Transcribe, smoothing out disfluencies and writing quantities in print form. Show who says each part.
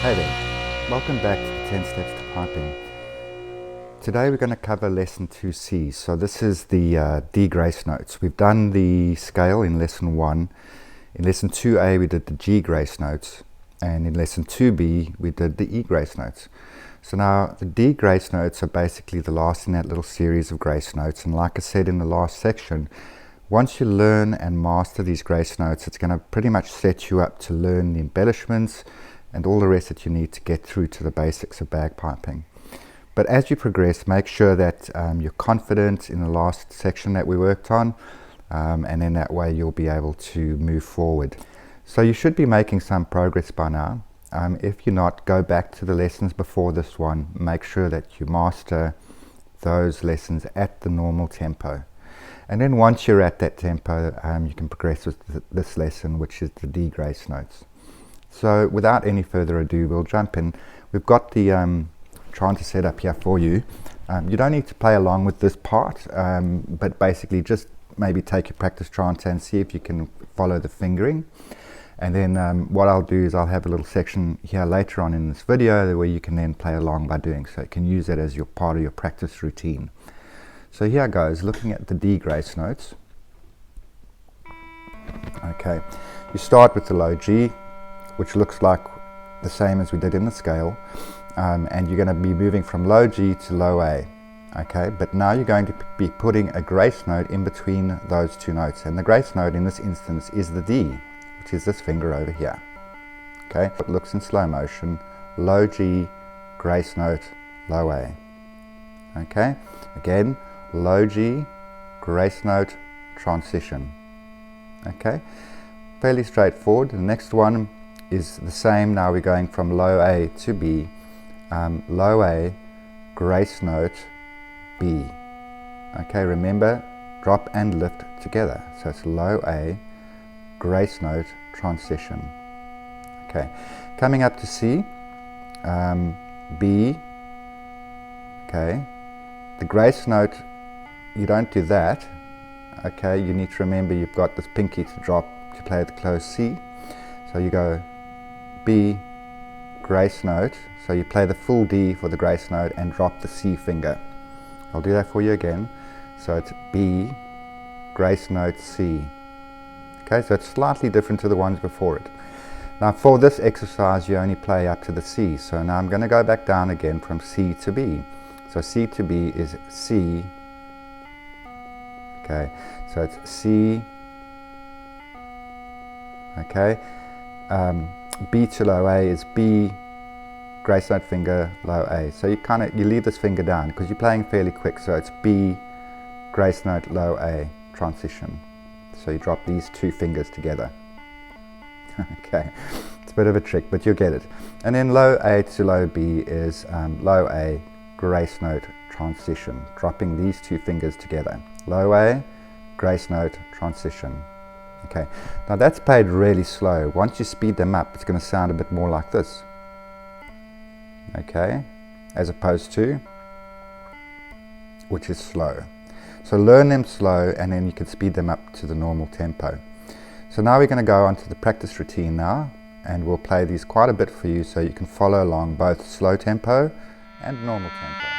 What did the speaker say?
Speaker 1: Hey there, welcome back to the 10 Steps to Piping. Today we're going to cover lesson 2C. So this is the D grace notes. We've done the scale in lesson 1. In lesson 2A we did the G grace notes, and in lesson 2B we did the E grace notes. So now the D grace notes are basically the last in that little series of grace notes, and like I said in the last section, once you learn and master these grace notes, it's going to pretty much set you up to learn the embellishments and all the rest that you need to get through to the basics of bagpiping. But as you progress, make sure that you're confident in the last section that we worked on, and then that way you'll be able to move forward. So you should be making some progress by now. If you're not, go back to the lessons before this one. Make sure that you master those lessons at the normal tempo. And then once you're at that tempo, you can progress with this lesson, which is the D grace notes. So without any further ado, we'll jump in. We've got the chanter set up here for you. You don't need to play along with this part, but basically just maybe take your practice chanter and see if you can follow the fingering. And then what I'll do is I'll have a little section here later on in this video where you can then play along by doing so. You can use it as your part of your practice routine. So here goes, looking at the D grace notes. Okay, you start with the low G, which looks like the same as we did in the scale, and you're going to be moving from low G to low A. Okay, but now you're going to be putting a grace note in between those two notes, and the grace note in this instance is the D, which is this finger over here. Okay, it looks in slow motion: low G, grace note, low A. Okay, again, low G, grace note, transition. Okay, fairly straightforward. The next one is the same. Now we're going from low A to B. Low A, grace note, B. Okay, remember, drop and lift together. So it's low A, grace note, transition. Okay, coming up to C, B. Okay, the grace note, you don't do that. Okay, you need to remember you've got this pinky to drop to play the closed C. So you go B, grace note, so you play the full D for the grace note and drop the C finger. I'll do that for you again. So it's B, grace note, C. Okay, so it's slightly different to the ones before it. Now for this exercise you only play up to the C, so now I'm going to go back down again from C to B. So C to B is C. Okay, so it's C. Okay, B to low A is B, grace note finger, low A. So you leave this finger down because you're playing fairly quick. So it's B, grace note, low A, transition. So you drop these two fingers together. Okay, it's a bit of a trick, but you'll get it. And then low A to low B is low A, grace note, transition, dropping these two fingers together. Low A, grace note, transition. Okay, now that's played really slow. Once you speed them up, it's going to sound a bit more like this. Okay, as opposed to, which is slow. So learn them slow and then you can speed them up to the normal tempo. So now we're going to go on to the practice routine now, and we'll play these quite a bit for you so you can follow along both slow tempo and normal tempo.